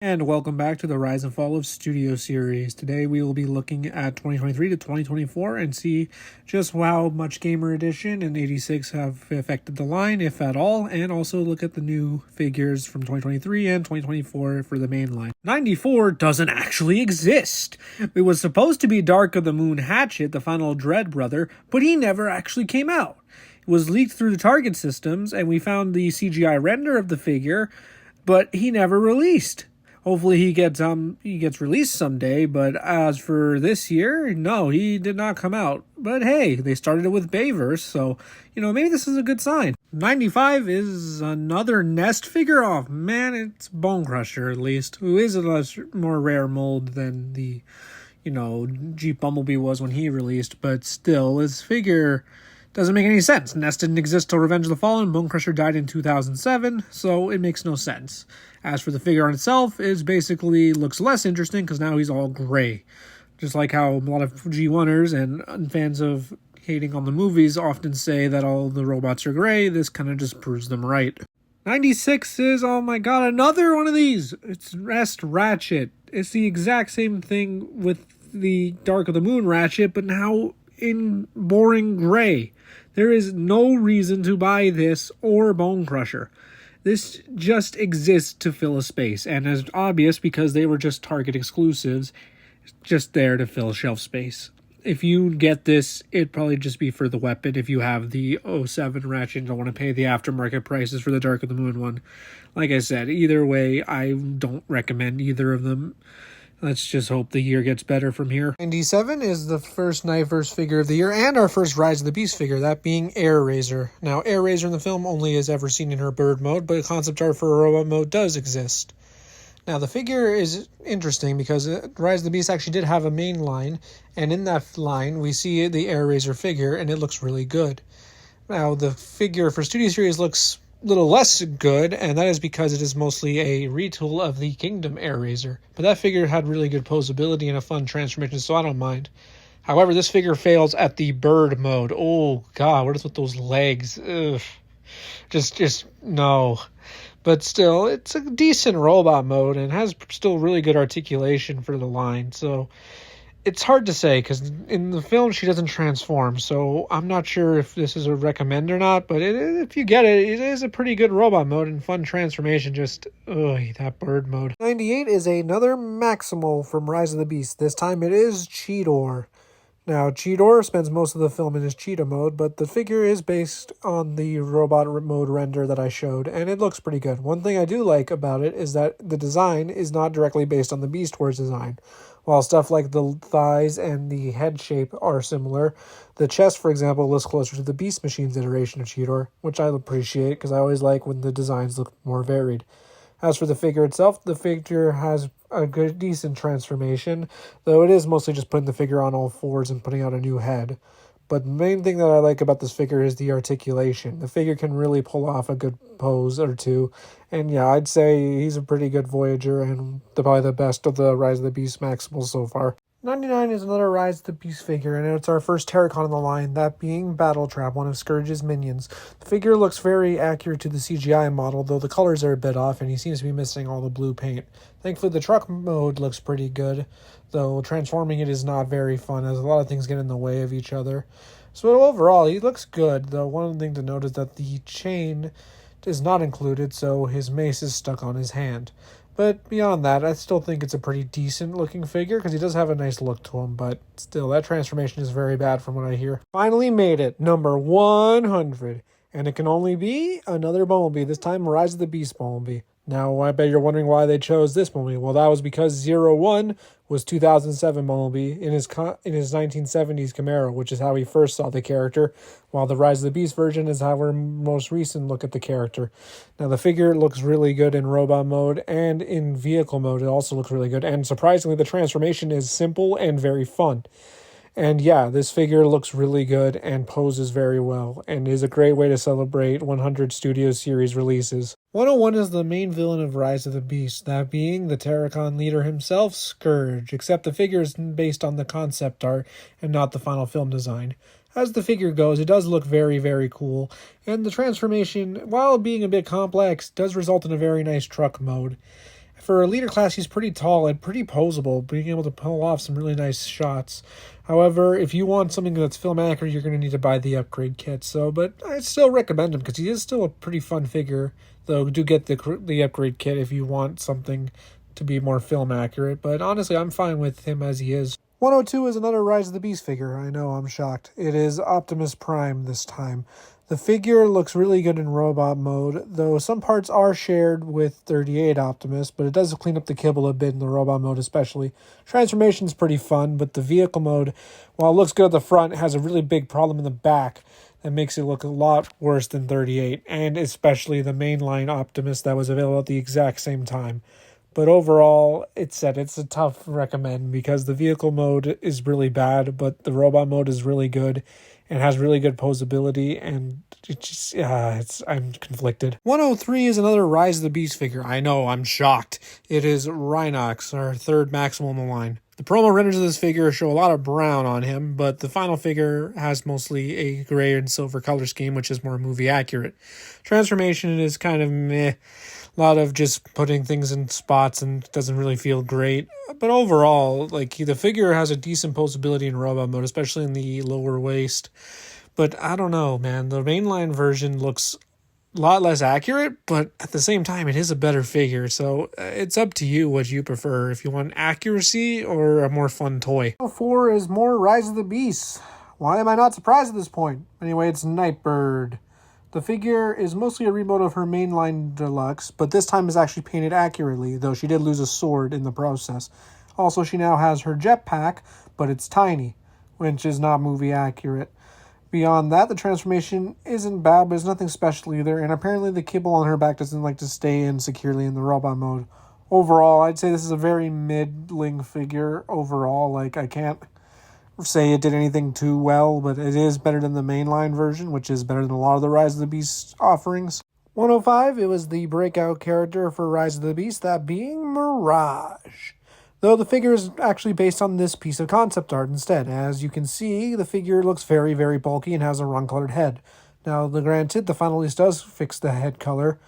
And welcome back to the Rise and Fall of Studio series. Today we will be looking at 2023 to 2024 and see just how much Gamer Edition and 86 have affected the line, if at all, and also look at the new figures from 2023 and 2024 for the main line. 94 doesn't actually exist. It was supposed to be Dark of the Moon Hatchet, the final Dread brother, but he never actually came out. It was leaked through the Target systems, and we found the CGI render of the figure, but he never released. Hopefully he gets released someday, but as for this year, no, he did not come out. But hey, they started it with Bayverse, so, maybe this is a good sign. 95 is another Nest figure. Oh, man, it's Bone Crusher, at least, who is a less more rare mold than the, Jeep Bumblebee was when he released, but still, this figure doesn't make any sense. Nest didn't exist till Revenge of the Fallen. Bone Crusher died in 2007, so it makes no sense. As for the figure on itself, it basically looks less interesting because now he's all gray. Just like how a lot of G1ers and fans of hating on the movies often say that all the robots are gray, this kind of just proves them right. 96 is, oh my god, another one of these! It's Rest Ratchet. It's the exact same thing with the Dark of the Moon Ratchet, but now in boring gray. There is no reason to buy this or Bone Crusher. This just exists to fill a space, and as obvious because they were just Target exclusives, just there to fill shelf space. If you get this, it'd probably just be for the weapon if you have the 07 Ratchet and don't want to pay the aftermarket prices for the Dark of the Moon one. Like I said, either way, I don't recommend either of them. Let's just hope the year gets better from here. 97 is the first Knifeverse figure of the year and our first Rise of the Beast figure, that being Air Razor. Now, Air Razor in the film only is ever seen in her bird mode, but concept art for her robot mode does exist. Now, the figure is interesting because Rise of the Beast actually did have a main line, and in that line, we see the Air Razor figure, and it looks really good. Now, the figure for Studio Series looks little less good, and that is because it is mostly a retool of the Kingdom Air Razor. But that figure had really good posability and a fun transformation, so I don't mind. However, this figure fails at the bird mode. Oh god, what is with those legs? Ugh. Just no. But still, it's a decent robot mode and has still really good articulation for the line, so it's hard to say because in the film she doesn't transform, so I'm not sure if this is a recommend or not, but if you get it, it is a pretty good robot mode and fun transformation, just, that bird mode. 98 is another Maximal from Rise of the Beast. This time it is Cheetor. Now, Cheetor spends most of the film in his cheetah mode, but the figure is based on the robot mode render that I showed, and it looks pretty good. One thing I do like about it is that the design is not directly based on the Beast Wars design. While stuff like the thighs and the head shape are similar, the chest, for example, looks closer to the Beast Machine's iteration of Cheetor, which I appreciate because I always like when the designs look more varied. As for the figure itself, the figure has a good, decent transformation, though it is mostly just putting the figure on all fours and putting out a new head. But the main thing that I like about this figure is the articulation. The figure can really pull off a good pose or two, and yeah, I'd say he's a pretty good Voyager and probably the best of the Rise of the Beast Maximals so far. 99 is another Rise of the Beast figure, and it's our first Terracon in the line, that being Battletrap, one of Scourge's minions. The figure looks very accurate to the CGI model, though the colors are a bit off, and he seems to be missing all the blue paint. Thankfully, the truck mode looks pretty good, though transforming it is not very fun, as a lot of things get in the way of each other. So overall, he looks good, though one thing to note is that the chain is not included, so his mace is stuck on his hand. But beyond that, I still think it's a pretty decent looking figure because he does have a nice look to him, but still, that transformation is very bad from what I hear. Finally made it, number 100. And it can only be another Bumblebee, this time Rise of the Beast Bumblebee. Now, I bet you're wondering why they chose this Bumblebee. Well, that was because 01 was 2007 Bumblebee in his 1970s Camaro, which is how we first saw the character, while the Rise of the Beast version is our most recent look at the character. Now, the figure looks really good in robot mode, and in vehicle mode it also looks really good, and surprisingly, the transformation is simple and very fun. And yeah, this figure looks really good and poses very well, and is a great way to celebrate 100 Studio Series releases. 101 is the main villain of Rise of the Beast, that being the Terracon leader himself, Scourge, except the figure is based on the concept art and not the final film design. As the figure goes, it does look very, very cool, and the transformation, while being a bit complex, does result in a very nice truck mode. For a leader class, he's pretty tall and pretty posable, being able to pull off some really nice shots. However, if you want something that's film accurate, you're going to need to buy the upgrade kit. But I still recommend him because he is still a pretty fun figure. Though do get the upgrade kit if you want something to be more film accurate. But honestly, I'm fine with him as he is. 102 is another Rise of the Beast figure. I know, I'm shocked. It is Optimus Prime this time. The figure looks really good in robot mode, though some parts are shared with 38 Optimus, but it does clean up the kibble a bit in the robot mode especially. Transformation's pretty fun, but the vehicle mode, while it looks good at the front, has a really big problem in the back that makes it look a lot worse than 38, and especially the mainline Optimus that was available at the exact same time. But overall, it's a tough recommend because the vehicle mode is really bad, but the robot mode is really good and has really good posability, and I'm conflicted. 103 is another Rise of the Beast figure. I know, I'm shocked. It is Rhinox, our third Maximal in the line. The promo renders of this figure show a lot of brown on him, but the final figure has mostly a gray and silver color scheme, which is more movie accurate. Transformation is kind of meh. A lot of just putting things in spots and doesn't really feel great. But overall, the figure has a decent posability in robot mode, especially in the lower waist. But I don't know, man. The mainline version looks a lot less accurate, but at the same time, it is a better figure. So it's up to you what you prefer, if you want accuracy or a more fun toy. 4 is more Rise of the Beast. Why am I not surprised at this point? Anyway, it's Nightbird. The figure is mostly a remote of her mainline deluxe, but this time is actually painted accurately, though she did lose a sword in the process. Also, she now has her jetpack, but it's tiny, which is not movie accurate. Beyond that, the transformation isn't bad, but it's nothing special either, and apparently the kibble on her back doesn't like to stay in securely in the robot mode. Overall, I'd say this is a very middling figure overall. I can't say it did anything too well, but it is better than the mainline version, which is better than a lot of the Rise of the Beast offerings. 105, it was the breakout character for Rise of the Beast, that being Mirage. Though the figure is actually based on this piece of concept art instead. As you can see, the figure looks very, very bulky and has a wrong-colored head. Now, granted, the final release does fix the head color,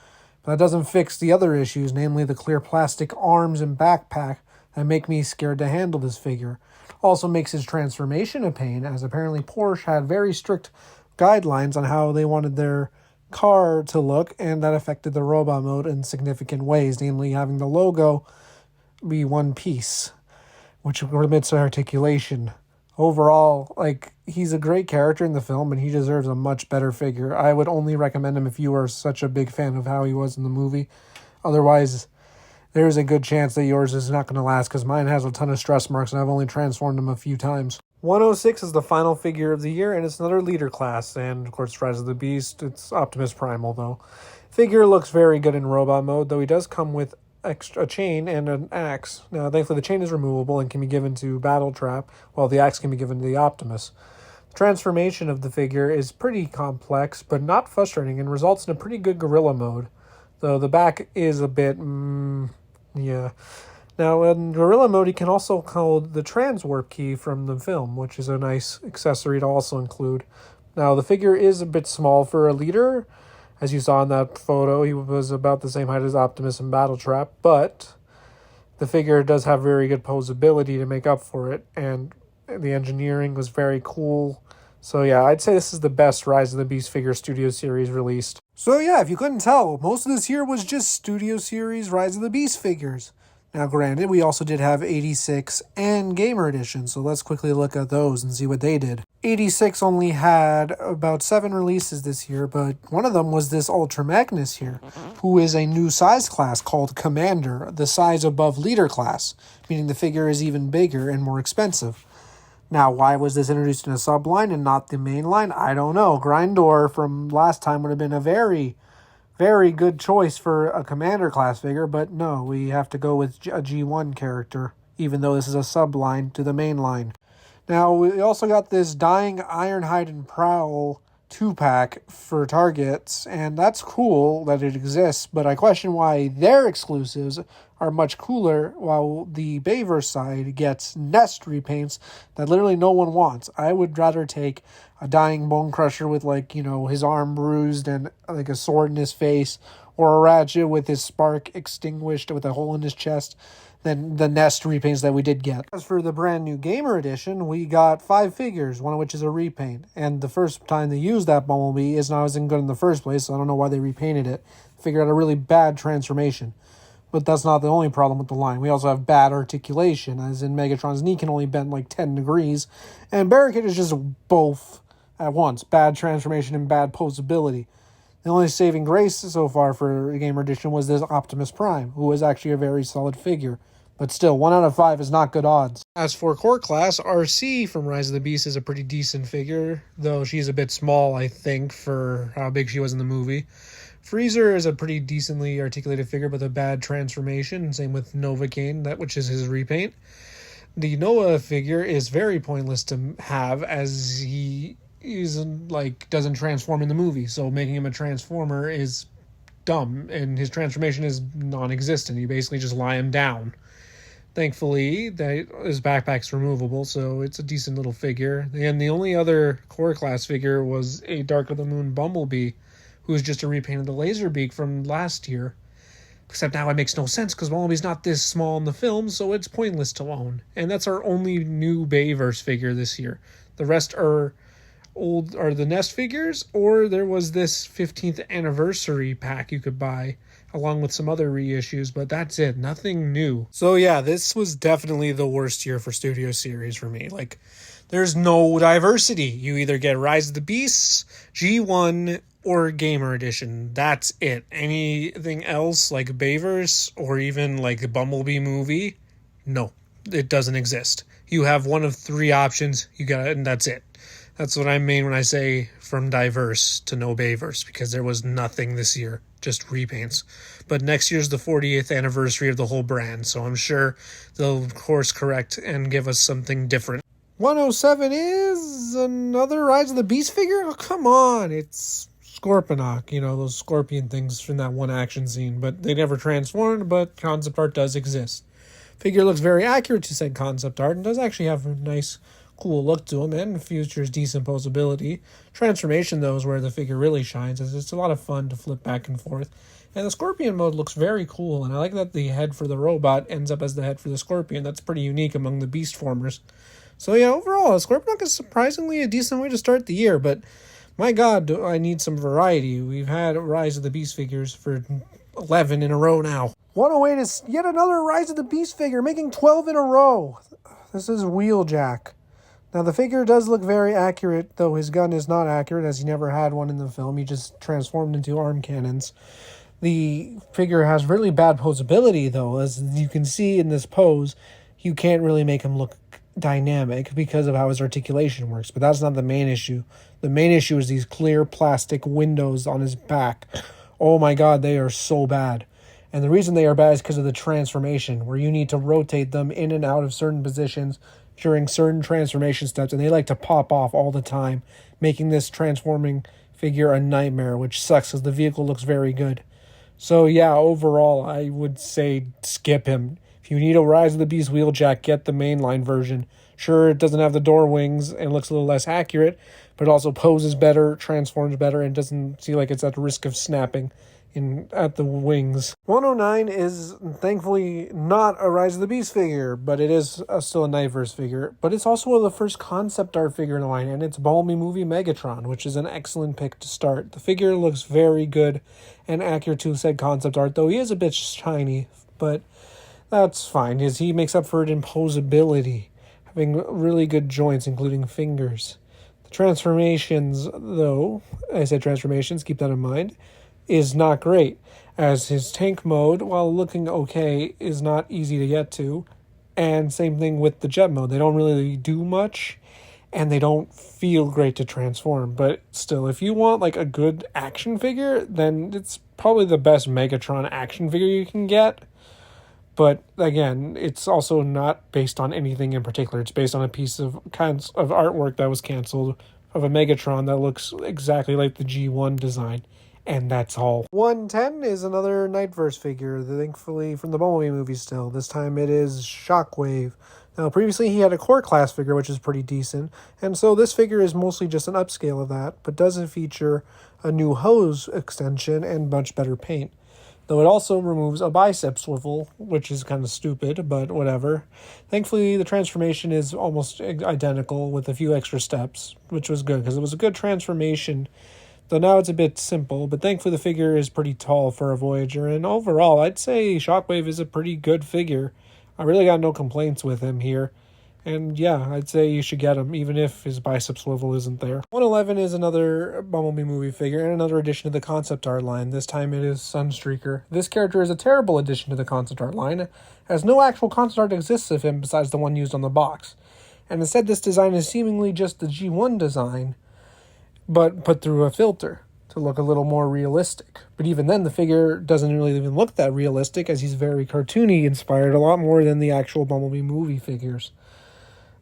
but that doesn't fix the other issues, namely the clear plastic arms and backpack that make me scared to handle this figure. Also makes his transformation a pain, as apparently Porsche had very strict guidelines on how they wanted their car to look, and that affected the robot mode in significant ways, namely having the logo be one piece, which limits articulation. Overall, he's a great character in the film, and he deserves a much better figure. I would only recommend him if you are such a big fan of how he was in the movie. Otherwise, there's a good chance that yours is not going to last, because mine has a ton of stress marks, and I've only transformed him a few times. 106 is the final figure of the year, and it's another leader class, and of course, Rise of the Beast. It's Optimus Primal, though. Figure looks very good in robot mode, though he does come with a chain and an axe. Now, thankfully, the chain is removable and can be given to Battle Trap, while the axe can be given to the Optimus. The transformation of the figure is pretty complex, but not frustrating, and results in a pretty good gorilla mode, though the back is a bit, yeah. Now, in gorilla mode, he can also hold the transwarp key from the film, which is a nice accessory to also include. Now, the figure is a bit small for a leader. As you saw in that photo, he was about the same height as Optimus and Battle Trap, but the figure does have very good posability to make up for it, and the engineering was very cool. So yeah, I'd say this is the best Rise of the Beast figure Studio Series released. So yeah, if you couldn't tell, most of this year was just Studio Series Rise of the Beast figures. Now granted, we also did have 86 and Gamer Edition, so let's quickly look at those and see what they did. 86 only had about 7 releases this year, but one of them was this Ultra Magnus here, who is a new size class called Commander, the size above Leader class, meaning the figure is even bigger and more expensive. Now, why was this introduced in a subline and not the main line? I don't know. Grindor from last time would have been a very good choice for a Commander class figure, but no, we have to go with a G1 character, even though this is a subline to the main line. Now, we also got this Dying Ironhide and Prowl 2-pack for Targets, and that's cool that it exists, but I question why their exclusives are much cooler, while the Bayverse side gets Nest repaints that literally no one wants. I would rather take a Dying Bone Crusher with, his arm bruised and, a sword in his face, or a Ratchet with his spark extinguished with a hole in his chest than the Nest repaints that we did get. As for the brand new Gamer Edition, we got 5 figures, one of which is a repaint. And the first time they used that Bumblebee is not as good in the first place, so I don't know why they repainted it. Figured out a really bad transformation. But that's not the only problem with the line. We also have bad articulation, as in Megatron's knee can only bend like 10 degrees, and Barricade is just both at once. Bad transformation and bad posability. The only saving grace so far for Gamer Edition was this Optimus Prime, who was actually a very solid figure. But still, 1 out of 5 is not good odds. As for Core Class, RC from Rise of the Beast is a pretty decent figure, though she's a bit small, I think, for how big she was in the movie. Freezer is a pretty decently articulated figure, but a bad transformation. Same with Novocaine, which is his repaint. The Noah figure is very pointless to have, as he doesn't transform in the movie, so making him a transformer is dumb, and his transformation is non-existent. You basically just lie him down. Thankfully, his backpack's removable, so it's a decent little figure. And the only other Core Class figure was a Dark of the Moon Bumblebee, who was just a repaint of the Laserbeak from last year. Except now it makes no sense, because Bumblebee's not this small in the film, so it's pointless to own. And that's our only new Bayverse figure this year. The rest are the Nest figures, or there was this 15th anniversary pack you could buy, along with some other reissues, but that's it. Nothing new. So yeah, this was definitely the worst year for Studio Series for me. There's no diversity. You either get Rise of the Beasts, G1, or Gamer Edition. That's it. Anything else, like Bayverse, or even like the Bumblebee movie, no, it doesn't exist. You have one of 3 options, you got it, and that's it. That's what I mean when I say from diverse to no Bayverse, because there was nothing this year, just repaints. But next year's the 40th anniversary of the whole brand, so I'm sure they'll course correct and give us something different. 107 is another Rise of the Beast figure? Oh, come on, it's Scorponok, those scorpion things from that one action scene, but they never transformed, but concept art does exist. Figure looks very accurate to said concept art and does actually have a nice cool look to him and features decent posability. Transformation, though, is where the figure really shines, as it's a lot of fun to flip back and forth. And the Scorpion mode looks very cool, and I like that the head for the robot ends up as the head for the Scorpion. That's pretty unique among the Beast formers. So yeah, overall, Scorponok is surprisingly a decent way to start the year, but my god, do I need some variety. We've had Rise of the Beast figures for 11 in a row now. 108 is yet another Rise of the Beast figure, making 12 in a row. This is Wheeljack. Now, the figure does look very accurate, though his gun is not accurate, as he never had one in the film. He just transformed into arm cannons. The figure has really bad posability, though. As you can see in this pose, you can't really make him look dynamic because of how his articulation works. But that's not the main issue. The main issue is these clear plastic windows on his back. Oh my god, they are so bad. And the reason they are bad is because of the transformation, where you need to rotate them in and out of certain positions during certain transformation steps, and they like to pop off all the time, making this transforming figure a nightmare, which sucks because the vehicle looks very good. So yeah, overall, I would say skip him. If you need a Rise of the Beast Wheeljack, get the mainline version. Sure, it doesn't have the door wings and looks a little less accurate, but it also poses better, transforms better, and doesn't seem like it's at risk of snapping at the wings. 109 is thankfully not a Rise of the Beast figure, but it is still a Nightverse figure. But it's also the first concept art figure in the line, and it's Bumblebee movie Megatron, which is an excellent pick to start. The figure looks very good and accurate to said concept art, though he is a bit shiny, but that's fine, as he makes up for it in posability, having really good joints, including fingers. The transformations, though, I said transformations, keep that in mind, is not great, as his tank mode, while looking okay, is not easy to get to, and same thing with the jet mode. They don't really do much, and they don't feel great to transform, but still, if you want like a good action figure, then it's probably the best Megatron action figure you can get. But again, it's also not based on anything in particular. It's based on a piece of artwork that was canceled of a Megatron that looks exactly like the G1 design. And that's all. 110 is another Nightverse figure, thankfully from the Bumblebee movie still. This time it is Shockwave. Now, previously he had a Core Class figure, which is pretty decent, and so this figure is mostly just an upscale of that, but doesn't feature a new hose extension and much better paint. though it also removes a bicep swivel, which is kind of stupid, but whatever. Thankfully, the transformation is almost identical with a few extra steps, which was good, because it was a good transformation, though now it's a bit simple, but thankfully the figure is pretty tall for a Voyager, and overall, I'd say Shockwave is a pretty good figure. I really got no complaints with him here. And yeah, I'd say you should get him, even if his bicep swivel isn't there. 111 is another Bumblebee movie figure and another addition to the concept art line. This time it is Sunstreaker. This character is a terrible addition to the concept art line, as no actual concept art exists of him besides the one used on the box. And instead, this design is seemingly just the G1 design, but put through a filter to look a little more realistic. But even then, the figure doesn't really even look that realistic, as he's very cartoony inspired, a lot more than the actual Bumblebee movie figures.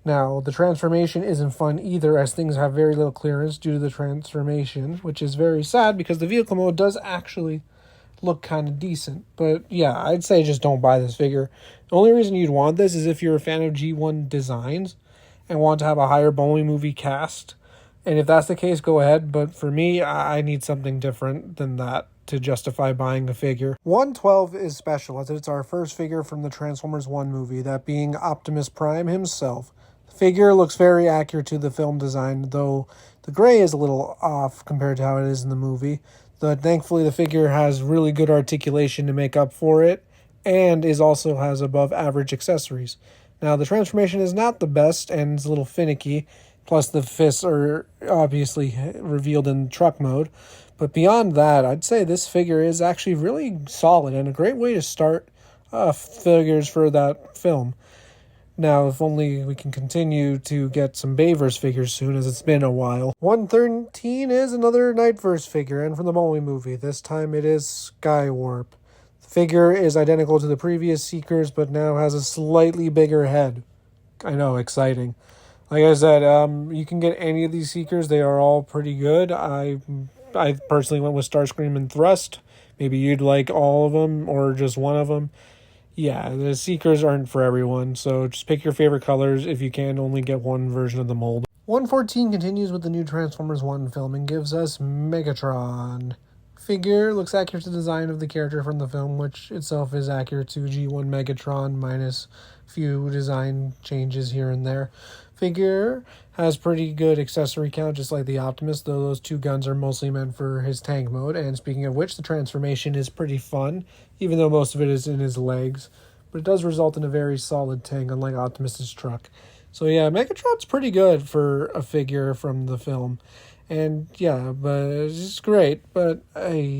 Now, the transformation isn't fun either, as things have very little clearance due to the transformation, which is very sad because the vehicle mode does actually look kind of decent. But yeah, I'd say just don't buy this figure. The only reason you'd want this is if you're a fan of G1 designs and want to have a higher Bumblebee movie cast. And if that's the case, go ahead. But for me, I need something different than that to justify buying the figure. 112 is special, as it's our first figure from the Transformers 1 movie, that being Optimus Prime himself. Figure looks very accurate to the film design, though the gray is a little off compared to how it is in the movie. But thankfully the figure has really good articulation to make up for it, and also has above average accessories. Now the transformation is not the best and it's a little finicky, plus the fists are obviously revealed in truck mode. But beyond that, I'd say this figure is actually really solid and a great way to start figures for that film. Now, if only we can continue to get some Bayverse figures soon, as it's been a while. 113 is another Nightverse figure, and from the Bumblebee movie. This time it is Skywarp. The figure is identical to the previous Seekers, but now has a slightly bigger head. I know, exciting. Like I said, you can get any of these Seekers. They are all pretty good. I personally went with Starscream and Thrust. Maybe you'd like all of them, or just one of them. Yeah, the Seekers aren't for everyone, so just pick your favorite colors if you can only get one version of the mold. 114 continues with the new Transformers 1 film and gives us Megatron. Figure looks accurate to the design of the character from the film, which itself is accurate to G1 Megatron, minus few design changes here and there. Figure has pretty good accessory count, just like the Optimus, though those two guns are mostly meant for his tank mode. And speaking of which, the transformation is pretty fun, even though most of it is in his legs. But it does result in a very solid tank, unlike Optimus's truck. So yeah, Megatron's pretty good for a figure from the film. And yeah, but it's great, but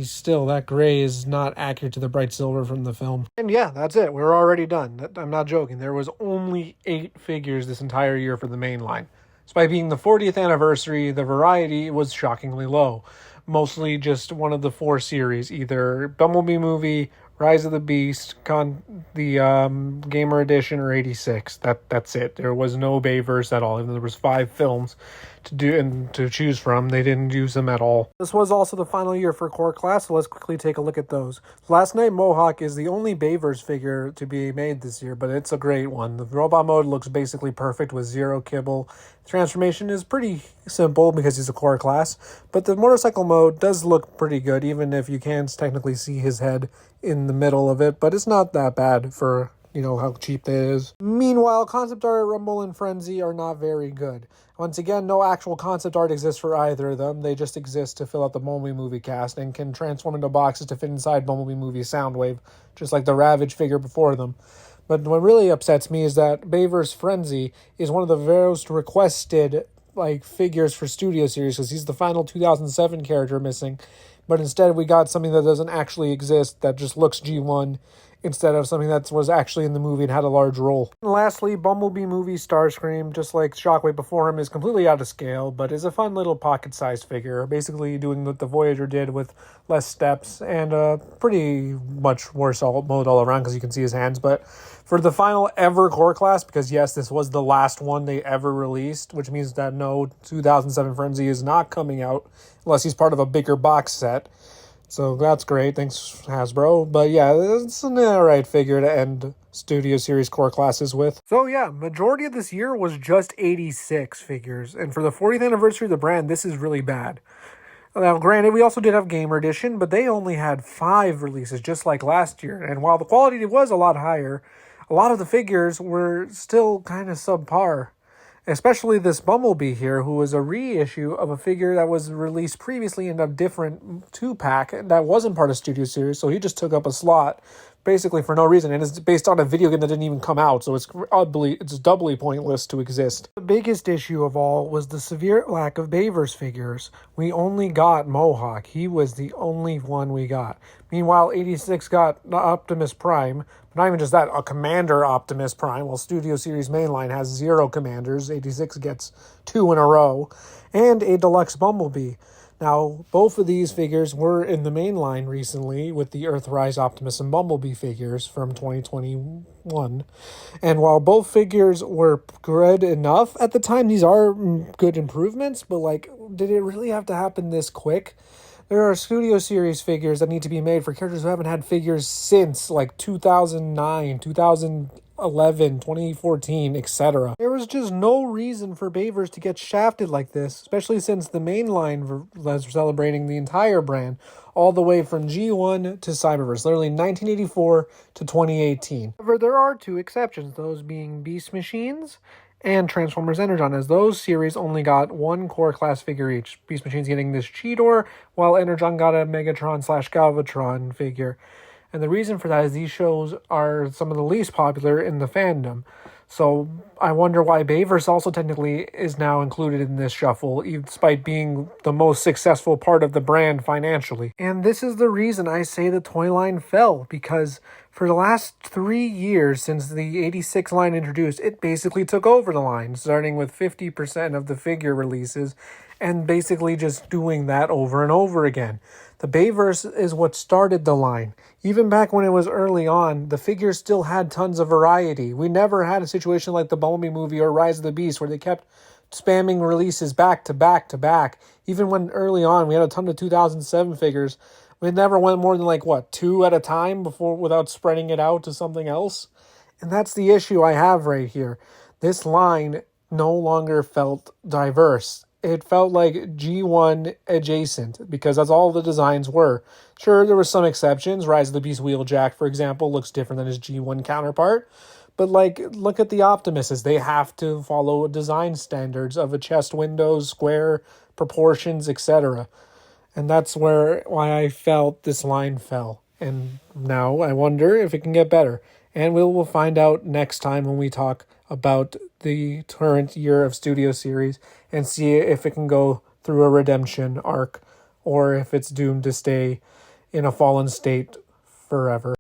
still, that gray is not accurate to the bright silver from the film. And yeah, that's it. We're already done. I'm not joking. There was only 8 figures this entire year for the main line. Despite being the 40th anniversary, the variety was shockingly low. Mostly just one of the 4 series, either Bumblebee movie, Rise of the Beast, the Gamer Edition, or 86. That's it. There was no Bayverse at all. Even though there was 5 films to do and to choose from, they didn't use them at all. This was also the final year for Core Class, so let's quickly take a look at those. Last Night Mohawk is the only Bayverse figure to be made this year, but it's a great one. The robot mode looks basically perfect with 0 kibble. The transformation is pretty simple because he's a Core Class, but the motorcycle mode does look pretty good, even if you can't technically see his head in the middle of it, but it's not that bad for, how cheap that is. Meanwhile, concept art, Rumble, and Frenzy are not very good. Once again, no actual concept art exists for either of them. They just exist to fill out the Bumblebee movie cast and can transform into boxes to fit inside Bumblebee movie Soundwave, just like the Ravage figure before them. But what really upsets me is that Bayverse Frenzy is one of the most requested figures for Studio Series, because he's the final 2007 character missing. But instead we got something that doesn't actually exist, that just looks G1, instead of something that was actually in the movie and had a large role. And lastly, Bumblebee movie Starscream, just like Shockwave before him, is completely out of scale, but is a fun little pocket-sized figure, basically doing what the Voyager did with less steps, and pretty much worse mode all around, because you can see his hands. But for the final ever Core Class, because yes, this was the last one they ever released, which means that no 2007 Frenzy is not coming out, unless he's part of a bigger box set. So that's great. Thanks, Hasbro. But yeah, it's an alright figure to end Studio Series Core Classes with. So yeah, majority of this year was just 86 figures. And for the 40th anniversary of the brand, this is really bad. Now, granted, we also did have Gamer Edition, but they only had 5 releases, just like last year. And while the quality was a lot higher, a lot of the figures were still kind of subpar. Especially this Bumblebee here, who was a reissue of a figure that was released previously in a different 2-pack that wasn't part of Studio Series, so he just took up a slot basically for no reason, and it's based on a video game that didn't even come out, so it's doubly pointless to exist. The biggest issue of all was the severe lack of Bayverse figures. We only got Mohawk. He was the only one we got. Meanwhile, 86 got Optimus Prime, but not even just that, a Commander Optimus Prime, while Studio Series Mainline has 0 Commanders. 86 gets 2 in a row, and a Deluxe Bumblebee. Now, both of these figures were in the main line recently with the Earthrise Optimus and Bumblebee figures from 2021. And while both figures were good enough at the time, these are good improvements, but like, did it really have to happen this quick? There are Studio Series figures that need to be made for characters who haven't had figures since like 2009, 2011, 2014, etc. There was just no reason for Bayverse to get shafted like this, especially since the main line was celebrating the entire brand, all the way from G1 to Cyberverse, literally 1984 to 2018. However, there are 2 exceptions, those being Beast Machines and Transformers Energon, as those series only got 1 core class figure each. Beast Machine's getting this Cheetor, while Energon got a Megatron/Galvatron figure. And the reason for that is these shows are some of the least popular in the fandom. So I wonder why Bayverse also technically is now included in this shuffle, despite being the most successful part of the brand financially. And this is the reason I say the toy line fell, because for the last 3 years since the 86 line introduced, it basically took over the line, starting with 50% of the figure releases and basically just doing that over and over again. The Bayverse is what started the line. Even back when it was early on, the figures still had tons of variety. We never had a situation like the Bumblebee movie or Rise of the Beast where they kept spamming releases back to back to back. Even when early on we had a ton of 2007 figures, we never went more than 2 at a time without spreading it out to something else. And that's the issue I have right here. This line no longer felt diverse. It felt like G1 adjacent, because that's all the designs were. Sure, there were some exceptions. Rise of the Beast Wheeljack, for example, looks different than his G1 counterpart. But look at the Optimuses. They have to follow design standards of a chest window, square, proportions, etc. And that's why I felt this line fell. And now I wonder if it can get better. And we'll find out next time when we talk about the current year of Studio Series and see if it can go through a redemption arc or if it's doomed to stay in a fallen state forever.